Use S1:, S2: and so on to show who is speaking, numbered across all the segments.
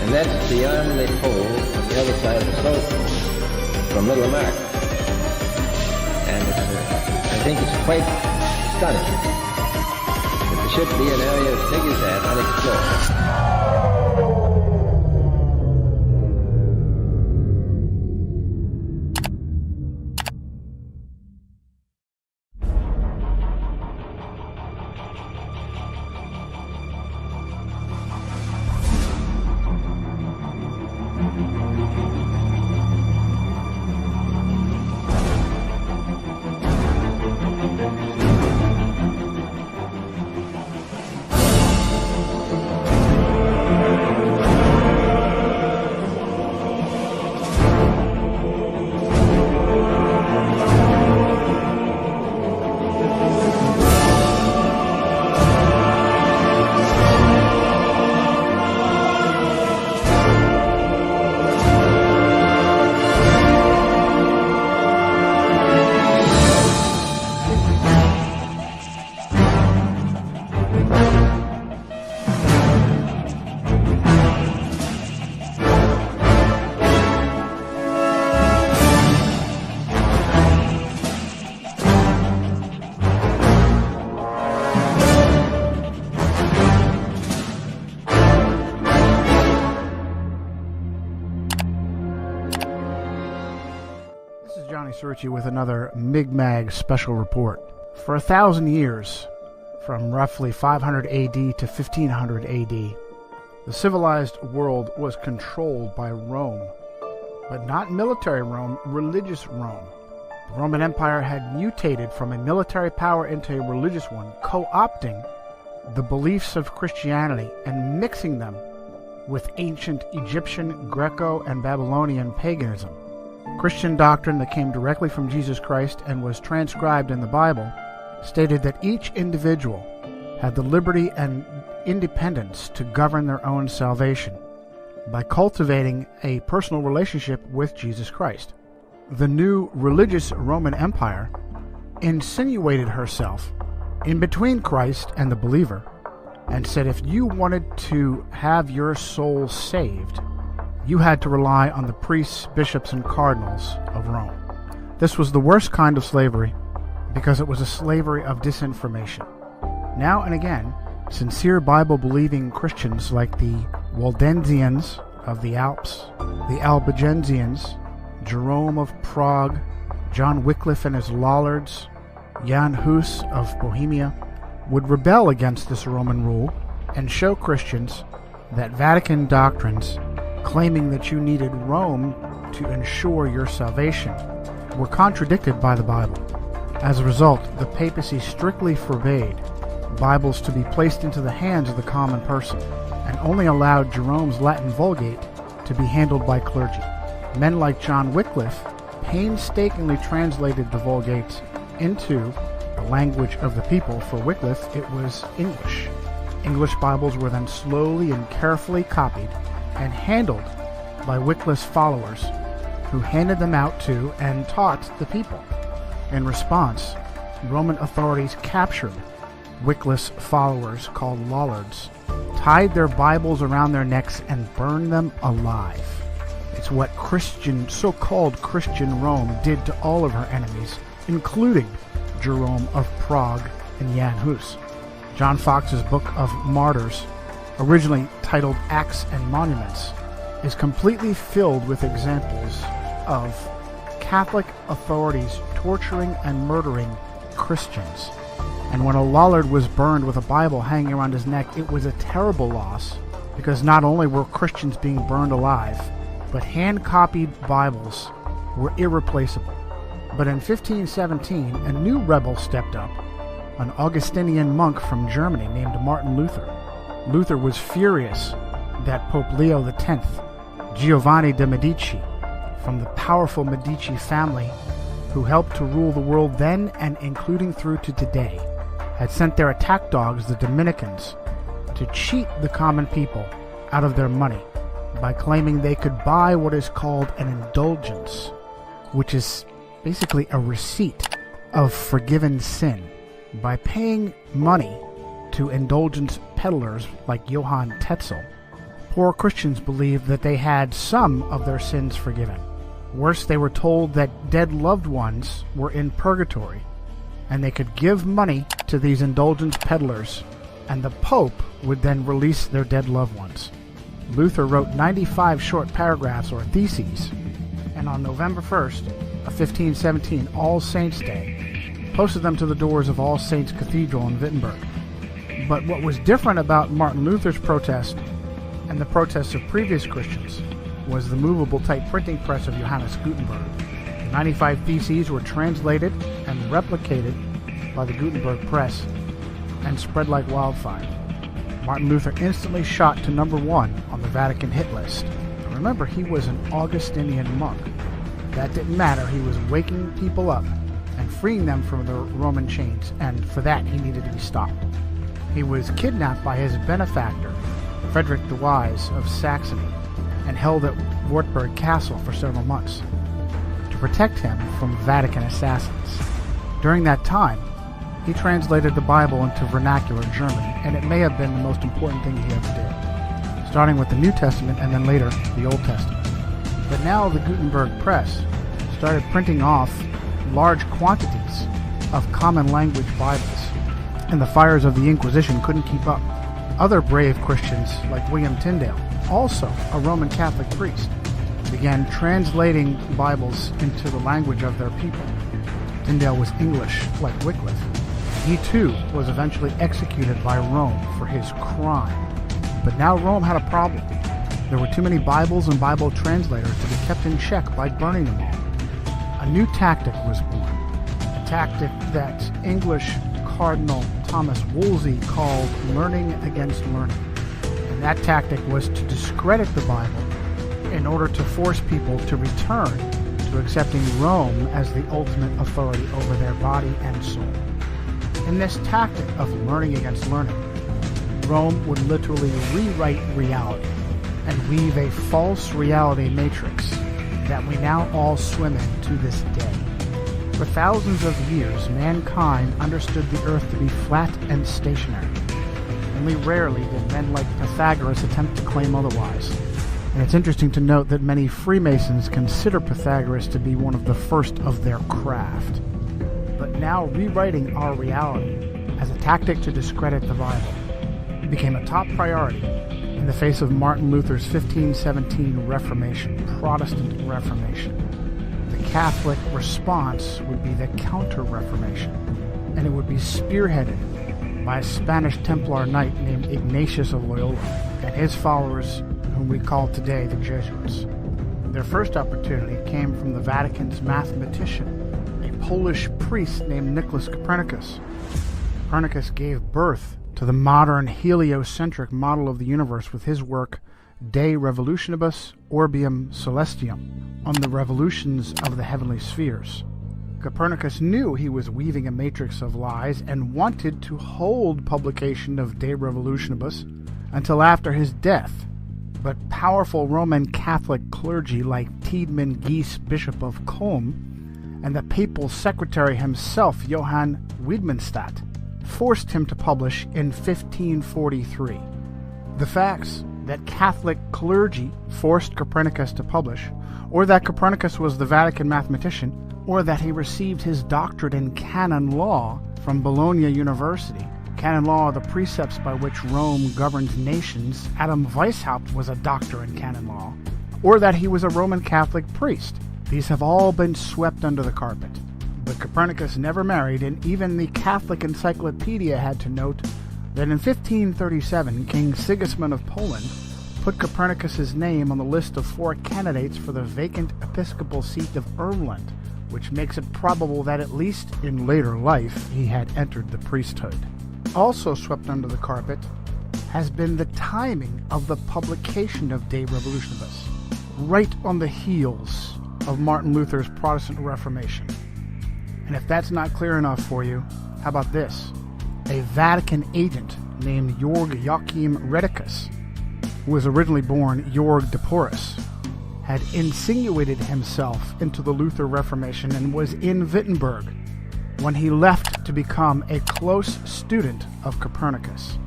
S1: And that's beyond the pole on the other side of the South Pole, from Middle America. And I think it's quite astonishing that there should be an area as big as that unexplored.
S2: Johnny Cirucci with another Mig-Mag special report. For 1,000 years, from roughly 500 AD to 1500 AD, the civilized world was controlled by Rome, but not military Rome, religious Rome. The Roman Empire had mutated from a military power into a religious one, co-opting the beliefs of Christianity and mixing them with ancient Egyptian, Greco, and Babylonian paganism. Christian doctrine that came directly from Jesus Christ and was transcribed in the Bible stated that each individual had the liberty and independence to govern their own salvation by cultivating a personal relationship with Jesus Christ. The new religious Roman Empire insinuated herself in between Christ and the believer and said if you wanted to have your soul saved, you had to rely on the priests, bishops, and cardinals of Rome. This was the worst kind of slavery because it was a slavery of disinformation. Now and again, sincere Bible-believing Christians like the Waldensians of the Alps, the Albigensians, Jerome of Prague, John Wycliffe and his Lollards, Jan Hus of Bohemia, would rebel against this Roman rule and show Christians that Vatican doctrines claiming that you needed Rome to ensure your salvation were contradicted by the Bible. As a result, the papacy strictly forbade Bibles to be placed into the hands of the common person and only allowed Jerome's Latin Vulgate to be handled by clergy. Men like John Wycliffe painstakingly translated the Vulgate into the language of the people. For Wycliffe, it was English. English Bibles were then slowly and carefully copied and handled by Wycliffe's followers, who handed them out to and taught the people. In response, Roman authorities captured Wycliffe's followers, called Lollards, tied their Bibles around their necks, and burned them alive. It's what so-called Christian Rome did to all of her enemies, including Jerome of Prague and Jan Hus. John Fox's Book of Martyrs, originally titled Acts and Monuments, is completely filled with examples of Catholic authorities torturing and murdering Christians. And when a Lollard was burned with a Bible hanging around his neck, it was a terrible loss, because not only were Christians being burned alive, but hand-copied Bibles were irreplaceable. But in 1517, a new rebel stepped up, an Augustinian monk from Germany named Martin Luther. Luther was furious that Pope Leo X, Giovanni de' Medici, from the powerful Medici family who helped to rule the world then and including through to today, had sent their attack dogs, the Dominicans, to cheat the common people out of their money by claiming they could buy what is called an indulgence, which is basically a receipt of forgiven sin. By paying money to indulgence peddlers like Johann Tetzel, Poor Christians believed that they had some of their sins forgiven. Worse, they were told that dead loved ones were in purgatory, and they could give money to these indulgence peddlers, and the Pope would then release their dead loved ones. Luther wrote 95 short paragraphs or theses, and on November 1st of 1517, All Saints' Day, posted them to the doors of All Saints Cathedral in Wittenberg. But what was different about Martin Luther's protest and the protests of previous Christians was the movable type printing press of Johannes Gutenberg. The 95 theses were translated and replicated by the Gutenberg press and spread like wildfire. Martin Luther instantly shot to number 1 on the Vatican hit list. But remember, he was an Augustinian monk. That didn't matter. He was waking people up and freeing them from their Roman chains, and for that he needed to be stopped. He was kidnapped by his benefactor, Frederick the Wise of Saxony, and held at Wartburg Castle for several months to protect him from Vatican assassins. During that time, he translated the Bible into vernacular German, and it may have been the most important thing he ever did, starting with the New Testament and then later the Old Testament. But now the Gutenberg press started printing off large quantities of common language Bibles, and the fires of the Inquisition couldn't keep up. Other brave Christians, like William Tyndale, also a Roman Catholic priest, began translating Bibles into the language of their people. Tyndale was English, like Wycliffe. He too was eventually executed by Rome for his crime. But now Rome had a problem. There were too many Bibles and Bible translators to be kept in check by burning them all. A new tactic was born, a tactic that English Cardinal Thomas Wolsey called learning against learning. And that tactic was to discredit the Bible in order to force people to return to accepting Rome as the ultimate authority over their body and soul. In this tactic of learning against learning, Rome would literally rewrite reality and weave a false reality matrix that we now all swim in to this day. For thousands of years, mankind understood the earth to be flat and stationary. Only rarely did men like Pythagoras attempt to claim otherwise. And it's interesting to note that many Freemasons consider Pythagoras to be one of the first of their craft. But now rewriting our reality as a tactic to discredit the Bible became a top priority in the face of Martin Luther's 1517 Reformation, Protestant Reformation. The Catholic response would be the Counter-Reformation, and it would be spearheaded by a Spanish Templar knight named Ignatius of Loyola and his followers, whom we call today the Jesuits. Their first opportunity came from the Vatican's mathematician, a Polish priest named Nicholas Copernicus. Copernicus gave birth to the modern heliocentric model of the universe with his work De Revolutionibus Orbium Celestium, on the revolutions of the heavenly spheres. Copernicus knew he was weaving a matrix of lies and wanted to hold publication of De Revolutionibus until after his death. But powerful Roman Catholic clergy like Tiedemann Gies, Bishop of Culm, and the papal secretary himself, Johann Wiedmanstadt, forced him to publish in 1543. The facts that Catholic clergy forced Copernicus to publish, or that Copernicus was the Vatican mathematician, or that he received his doctorate in canon law from Bologna University. Canon law are the precepts by which Rome governed nations. Adam Weishaupt was a doctor in canon law. Or that he was a Roman Catholic priest. These have all been swept under the carpet. But Copernicus never married, and even the Catholic Encyclopedia had to note that in 1537, King Sigismund of Poland put Copernicus's name on the list of 4 candidates for the vacant episcopal seat of Ermland, which makes it probable that at least in later life he had entered the priesthood. Also swept under the carpet has been the timing of the publication of De Revolutionibus, right on the heels of Martin Luther's Protestant Reformation. And if that's not clear enough for you, how about this? A Vatican agent named Georg Joachim Redicus, who was originally born Georg de Porus, had insinuated himself into the Luther Reformation and was in Wittenberg when he left to become a close student of Copernicus.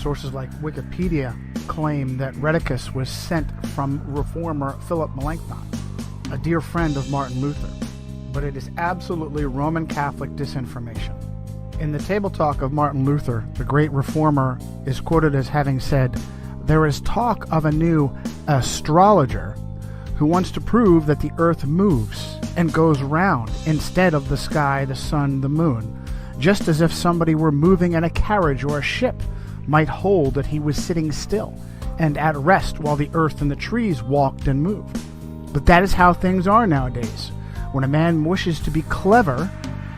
S2: Sources like Wikipedia claim that Rheticus was sent from reformer Philip Melanchthon, a dear friend of Martin Luther, but it is absolutely Roman Catholic disinformation. In the Table Talk of Martin Luther, the great reformer is quoted as having said, "There is talk of a new astrologer who wants to prove that the earth moves and goes round instead of the sky, the sun, the moon, just as if somebody were moving in a carriage or a ship might hold that he was sitting still and at rest while the earth and the trees walked and moved. But that is how things are nowadays. When a man wishes to be clever,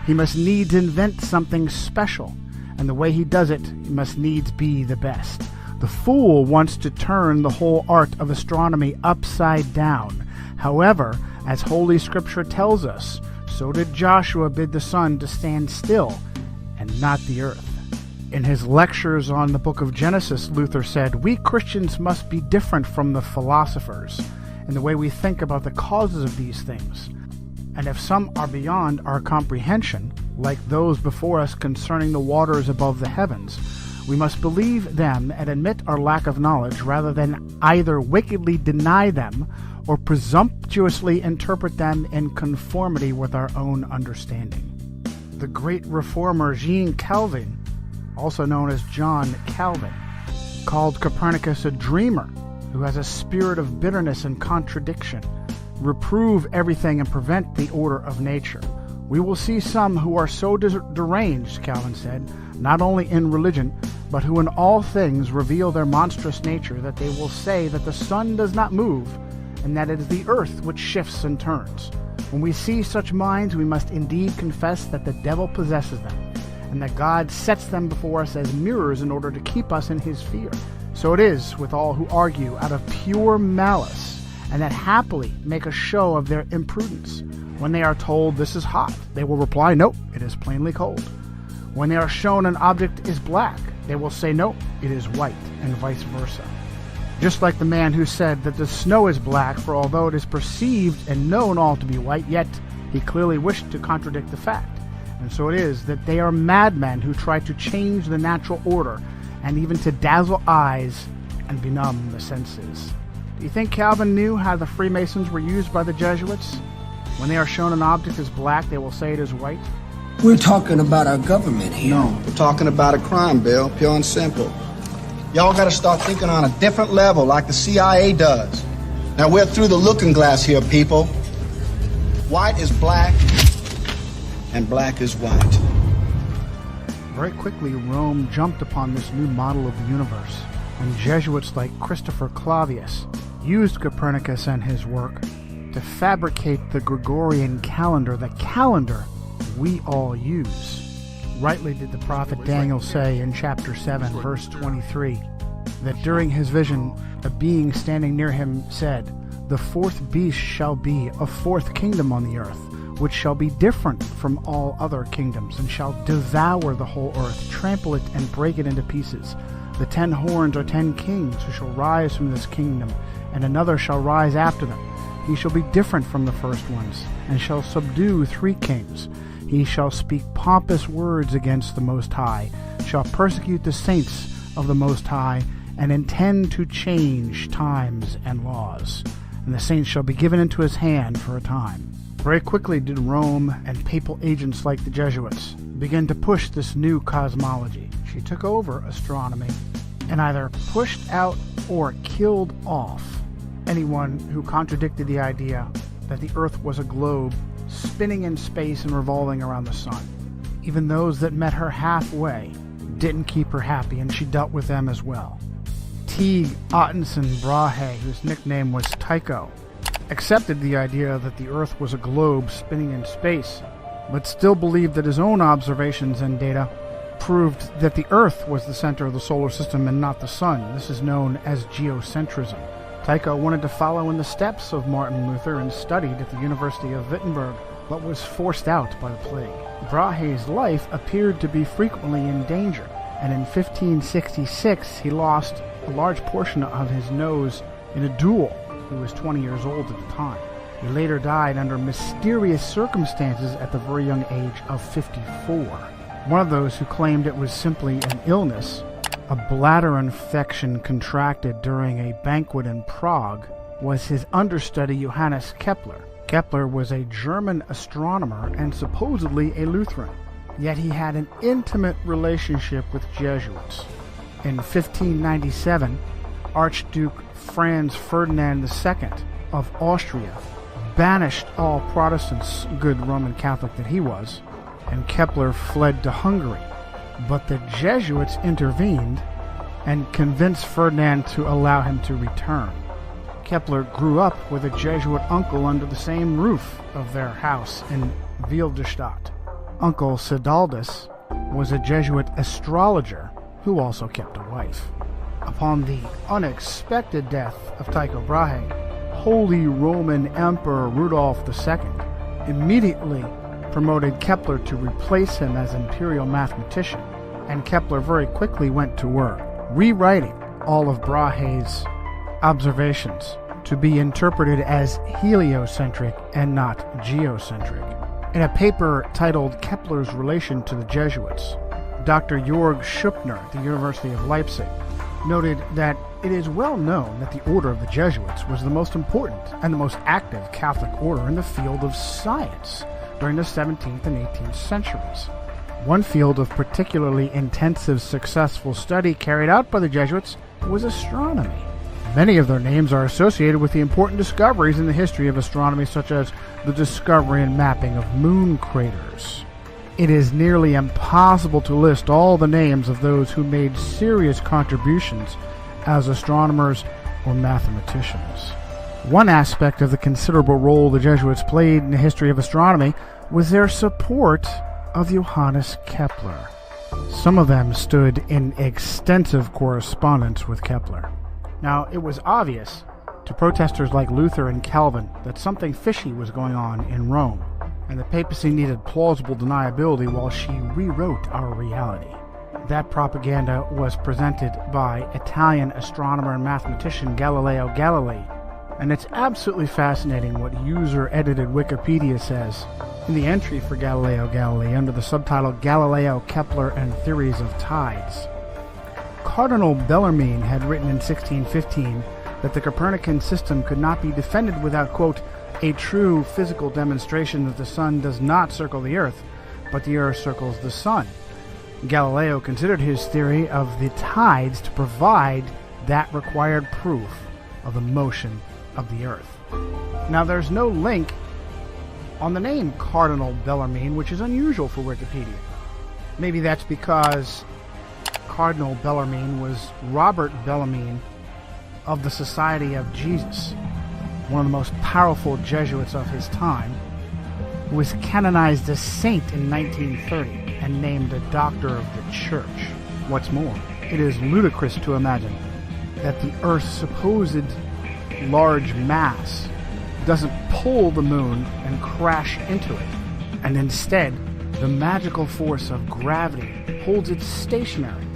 S2: he must needs invent something special, and the way he does it, he must needs be the best. The fool wants to turn the whole art of astronomy upside down. However, as Holy Scripture tells us, so did Joshua bid the sun to stand still and not the earth." In his lectures on the book of Genesis, Luther said, "We Christians must be different from the philosophers in the way we think about the causes of these things. And if some are beyond our comprehension, like those before us concerning the waters above the heavens, we must believe them and admit our lack of knowledge rather than either wickedly deny them or presumptuously interpret them in conformity with our own understanding." The great reformer Jean Calvin, also known as John Calvin, called Copernicus a dreamer who has a spirit of bitterness and contradiction. Reprove everything and prevent the order of nature. We will see some who are so deranged, Calvin said, not only in religion, but who in all things reveal their monstrous nature, that they will say that the sun does not move, and that it is the earth which shifts and turns. When we see such minds, we must indeed confess that the devil possesses them, and that God sets them before us as mirrors in order to keep us in his fear. So it is with all who argue out of pure malice, and that happily make a show of their imprudence. When they are told this is hot, they will reply, "No, it is plainly cold." When they are shown an object is black, they will say, "No, it is white," and vice versa. Just like the man who said that the snow is black, for although it is perceived and known all to be white, yet he clearly wished to contradict the fact. And so it is that they are madmen who try to change the natural order, and even to dazzle eyes and benumb the senses. Do you think Calvin knew how the Freemasons were used by the Jesuits? When they are shown an object as black, they will say it is white.
S3: We're talking about our government here.
S4: No, we're talking about a crime, Bill, pure and simple. Y'all gotta start thinking on a different level like the CIA does. Now we're through the looking glass here, people. White is black, and black is white.
S2: Very quickly, Rome jumped upon this new model of the universe, and Jesuits like Christopher Clavius used Copernicus and his work to fabricate the Gregorian calendar, the calendar we all use. Rightly did the prophet Daniel say in chapter 7, verse 23, that during his vision, a being standing near him said, "The fourth beast shall be a fourth kingdom on the earth, which shall be different from all other kingdoms, and shall devour the whole earth, trample it, and break it into pieces. The 10 horns are 10 kings who shall rise from this kingdom, and another shall rise after them. He shall be different from the first ones, and shall subdue 3 kings. He shall speak pompous words against the Most High, shall persecute the saints of the Most High, and intend to change times and laws. And the saints shall be given into his hand for a time." Very quickly did Rome and papal agents like the Jesuits begin to push this new cosmology. She took over astronomy and either pushed out or killed off anyone who contradicted the idea that the Earth was a globe spinning in space and revolving around the sun. Even those that met her halfway didn't keep her happy, and she dealt with them as well. Tycho Brahe, whose nickname was Tycho, accepted the idea that the Earth was a globe spinning in space, but still believed that his own observations and data proved that the Earth was the center of the solar system and not the sun. This is known as geocentrism. Tycho wanted to follow in the steps of Martin Luther and studied at the University of Wittenberg, but was forced out by the plague. Brahe's life appeared to be frequently in danger, and in 1566 he lost a large portion of his nose in a duel. He was 20 years old at the time. He later died under mysterious circumstances at the very young age of 54. One of those who claimed it was simply an illness a bladder infection contracted during a banquet in Prague was his understudy Johannes Kepler. Kepler was a German astronomer and supposedly a Lutheran, yet he had an intimate relationship with Jesuits. In 1597, Archduke Franz Ferdinand II of Austria banished all Protestants, good Roman Catholic that he was, and Kepler fled to Hungary. But the Jesuits intervened and convinced Ferdinand to allow him to return. Kepler grew up with a Jesuit uncle under the same roof of their house in Wilderstadt. Uncle Sidaldus was a Jesuit astrologer who also kept a wife. Upon the unexpected death of Tycho Brahe, Holy Roman Emperor Rudolf II immediately promoted Kepler to replace him as imperial mathematician, and Kepler very quickly went to work, rewriting all of Brahe's observations to be interpreted as heliocentric and not geocentric. In a paper titled Kepler's Relation to the Jesuits, Dr. Jörg Schuppner at the University of Leipzig noted that it is well known that the order of the Jesuits was the most important and the most active Catholic order in the field of science during the 17th and 18th centuries. One field of particularly intensive successful study carried out by the Jesuits was astronomy. Many of their names are associated with the important discoveries in the history of astronomy, such as the discovery and mapping of moon craters. It is nearly impossible to list all the names of those who made serious contributions as astronomers or mathematicians. One aspect of the considerable role the Jesuits played in the history of astronomy was their support of Johannes Kepler. Some of them stood in extensive correspondence with Kepler. Now, it was obvious to protesters like Luther and Calvin that something fishy was going on in Rome, and the papacy needed plausible deniability while she rewrote our reality. That propaganda was presented by Italian astronomer and mathematician Galileo Galilei, and it's absolutely fascinating what user-edited Wikipedia says in the entry for Galileo Galilei under the subtitle Galileo, Kepler, and Theories of Tides. Cardinal Bellarmine had written in 1615 that the Copernican system could not be defended without, quote, a true physical demonstration that the sun does not circle the earth, but the earth circles the sun. Galileo considered his theory of the tides to provide that required proof of the motion of the earth. Now, there's no link on the name Cardinal Bellarmine, which is unusual for Wikipedia. Maybe that's because Cardinal Bellarmine was Robert Bellarmine of the Society of Jesus, one of the most powerful Jesuits of his time, who was canonized as saint in 1930 and named a doctor of the church. What's more, it is ludicrous to imagine that the Earth's supposed large mass doesn't pull the moon and crash into it, and instead the magical force of gravity holds it stationary.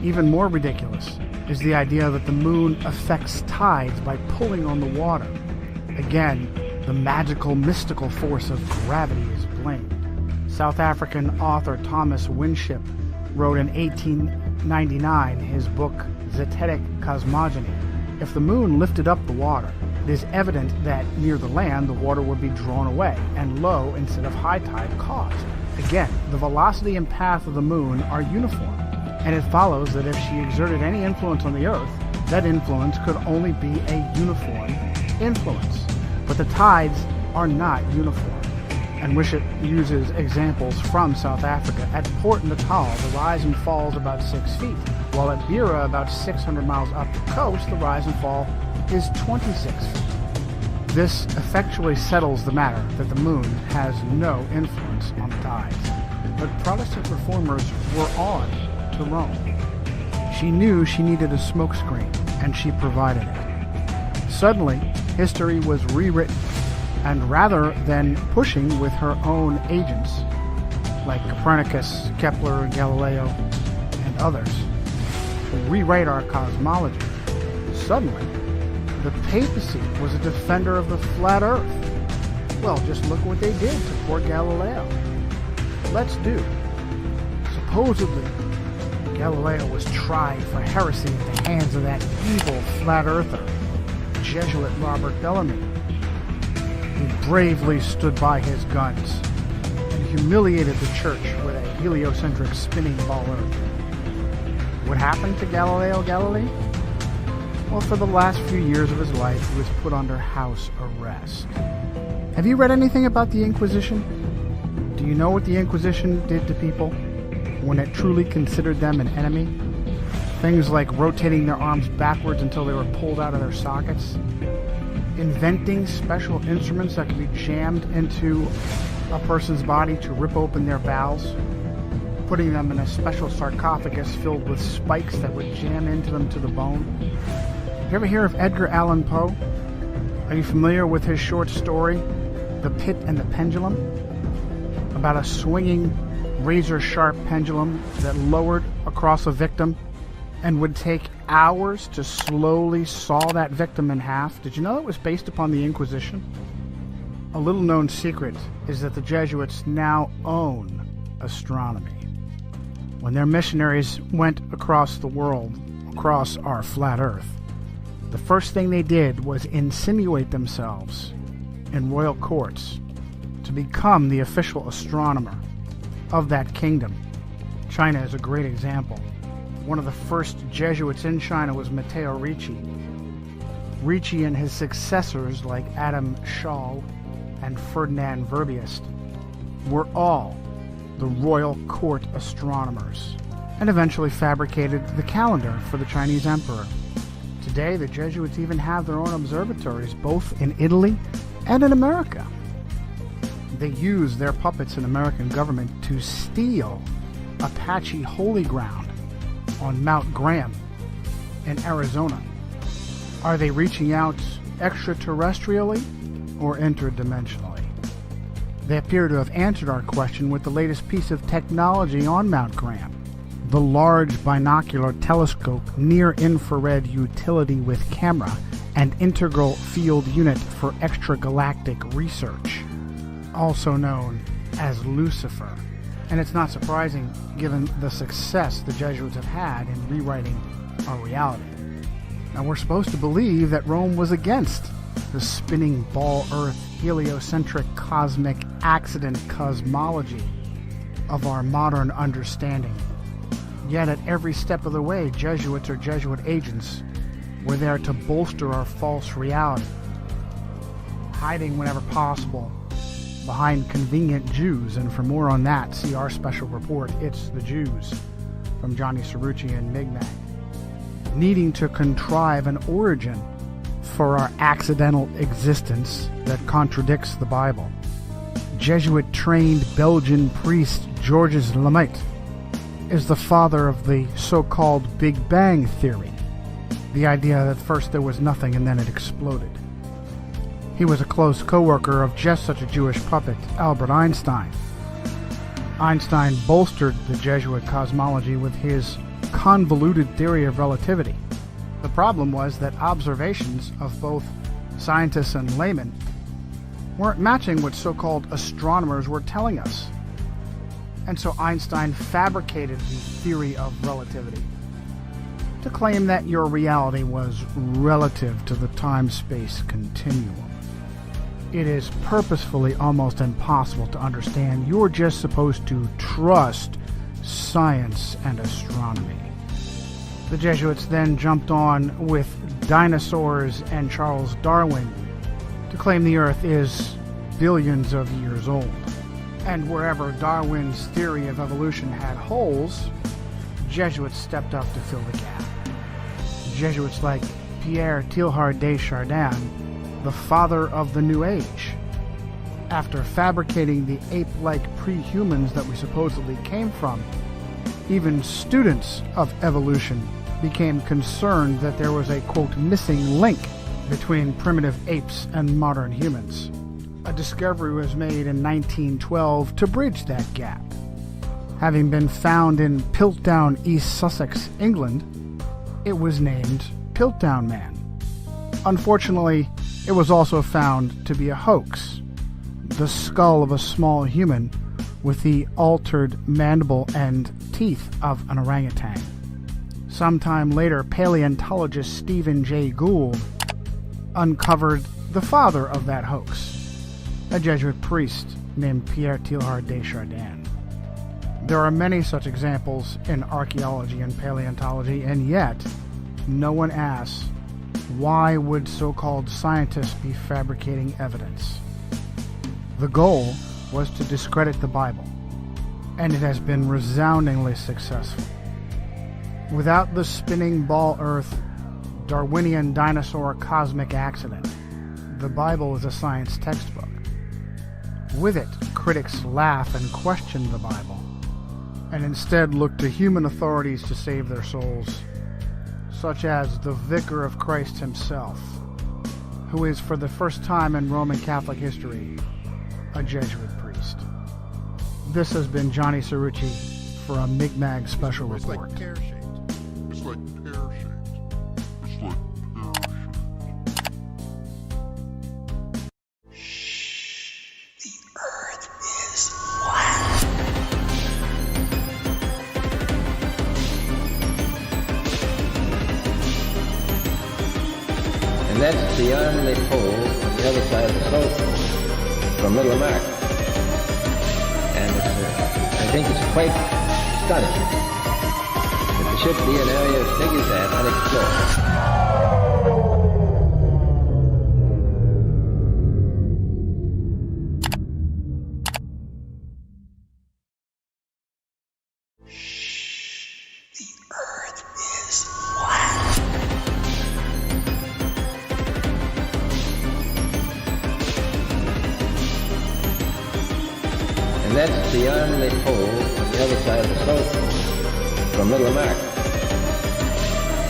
S2: Even more ridiculous is the idea that the moon affects tides by pulling on the water. Again, the magical, mystical force of gravity is blamed. South African author Thomas Winship wrote in 1899 his book Zetetic Cosmogony. If the moon lifted up the water, it is evident that near the land the water would be drawn away, and low instead of high tide caused. Again, the velocity and path of the moon are uniform, and it follows that if she exerted any influence on the Earth, that influence could only be a uniform influence. But the tides are not uniform. And Winship uses examples from South Africa. At Port Natal, the rise and fall is about 6 feet, while at Beira, about 600 miles up the coast, the rise and fall is 26 feet. This effectually settles the matter that the moon has no influence on the tides. But Protestant reformers were on to Rome. She knew she needed a smokescreen, and she provided it. Suddenly, history was rewritten, and rather than pushing with her own agents, like Copernicus, Kepler, Galileo, and others, to rewrite our cosmology, suddenly the papacy was a defender of the flat earth. Well, just look what they did to poor Galileo. Let's do. Supposedly, Galileo was tried for heresy at the hands of that evil flat earther, Jesuit Robert Bellamy. He bravely stood by his guns and humiliated the church with a heliocentric spinning ball earth. What happened to Galileo Galilei? Well, for the last few years of his life, he was put under house arrest. Have you read anything about the Inquisition? Do you know what the Inquisition did to people when it truly considered them an enemy? Things like rotating their arms backwards until they were pulled out of their sockets, inventing special instruments that could be jammed into a person's body to rip open their bowels, putting them in a special sarcophagus filled with spikes that would jam into them to the bone. You ever hear of Edgar Allan Poe? Are you familiar with his short story, The Pit and the Pendulum? About a swinging, razor-sharp pendulum that lowered across a victim and would take hours to slowly saw that victim in half. Did you know it was based upon the Inquisition? A little-known secret is that the Jesuits now own astronomy. When their missionaries went across the world, across our flat Earth, the first thing they did was insinuate themselves in royal courts to become the official astronomer of that kingdom. China is a great example. One of the first Jesuits in China was Matteo Ricci. Ricci and his successors like Adam Schall and Ferdinand Verbiest were all the royal court astronomers and eventually fabricated the calendar for the Chinese emperor. Today, the Jesuits even have their own observatories both in Italy and in America. They use their puppets in American government to steal Apache holy ground on Mount Graham in Arizona. Are they reaching out extraterrestrially or interdimensionally? They appear to have answered our question with the latest piece of technology on Mount Graham, the Large Binocular Telescope Near-Infrared Utility with Camera and Integral Field Unit for Extragalactic Research, also known as Lucifer. And it's not surprising given the success the Jesuits have had in rewriting our reality. Now, we're supposed to believe that Rome was against the spinning ball Earth heliocentric cosmic accident cosmology of our modern understanding. Yet at every step of the way, Jesuits or Jesuit agents were there to bolster our false reality, hiding whenever possible behind convenient Jews. And for more on that, see our special report, It's the Jews, from Johnny Cirucci and Migmag. Needing to contrive an origin for our accidental existence that contradicts the Bible. Jesuit-trained Belgian priest Georges Lemaitre is the father of the so-called Big Bang Theory, the idea that first there was nothing and then it exploded. He was a close co-worker of just such a Jewish puppet, Albert Einstein. Einstein bolstered the Jesuit cosmology with his convoluted theory of relativity. The problem was that observations of both scientists and laymen weren't matching what so-called astronomers were telling us. And so Einstein fabricated the theory of relativity to claim that your reality was relative to the time-space continuum. It is purposefully almost impossible to understand. You're just supposed to trust science and astronomy. The Jesuits then jumped on with dinosaurs and Charles Darwin to claim the Earth is billions of years old. And wherever Darwin's theory of evolution had holes, Jesuits stepped up to fill the gap. Jesuits like Pierre Teilhard de Chardin, the father of the New Age, after fabricating the ape-like pre-humans that we supposedly came from, even students of evolution became concerned that there was a, quote, missing link between primitive apes and modern humans. A discovery was made in 1912 to bridge that gap. Having been found in Piltdown, East Sussex, England, it was named Piltdown Man. Unfortunately, it was also found to be a hoax, the skull of a small human with the altered mandible and teeth of an orangutan. Sometime later, paleontologist Stephen Jay Gould uncovered the father of that hoax, a Jesuit priest named Pierre Teilhard de Chardin. There are many such examples in archaeology and paleontology, and yet no one asks, why would so-called scientists be fabricating evidence? The goal was to discredit the Bible, and it has been resoundingly successful. Without the spinning ball Earth, Darwinian dinosaur cosmic accident, the Bible is a science textbook. With it, critics laugh and question the Bible, and instead look to human authorities to save their souls, such as the Vicar of Christ himself, who is for the first time in Roman Catholic history a Jesuit priest. This has been Johnny Cirucci for a Migmag special report.
S5: It's like pear-shaped. It's like pear-shaped. It's like
S1: And that's beyond the pole on the other side of the South Pole, from Middle Mark. And I think it's quite stunning that there should be an area as big as that unexplored. And that's beyond the pole on the other side of the South Pole, from Middle Mark.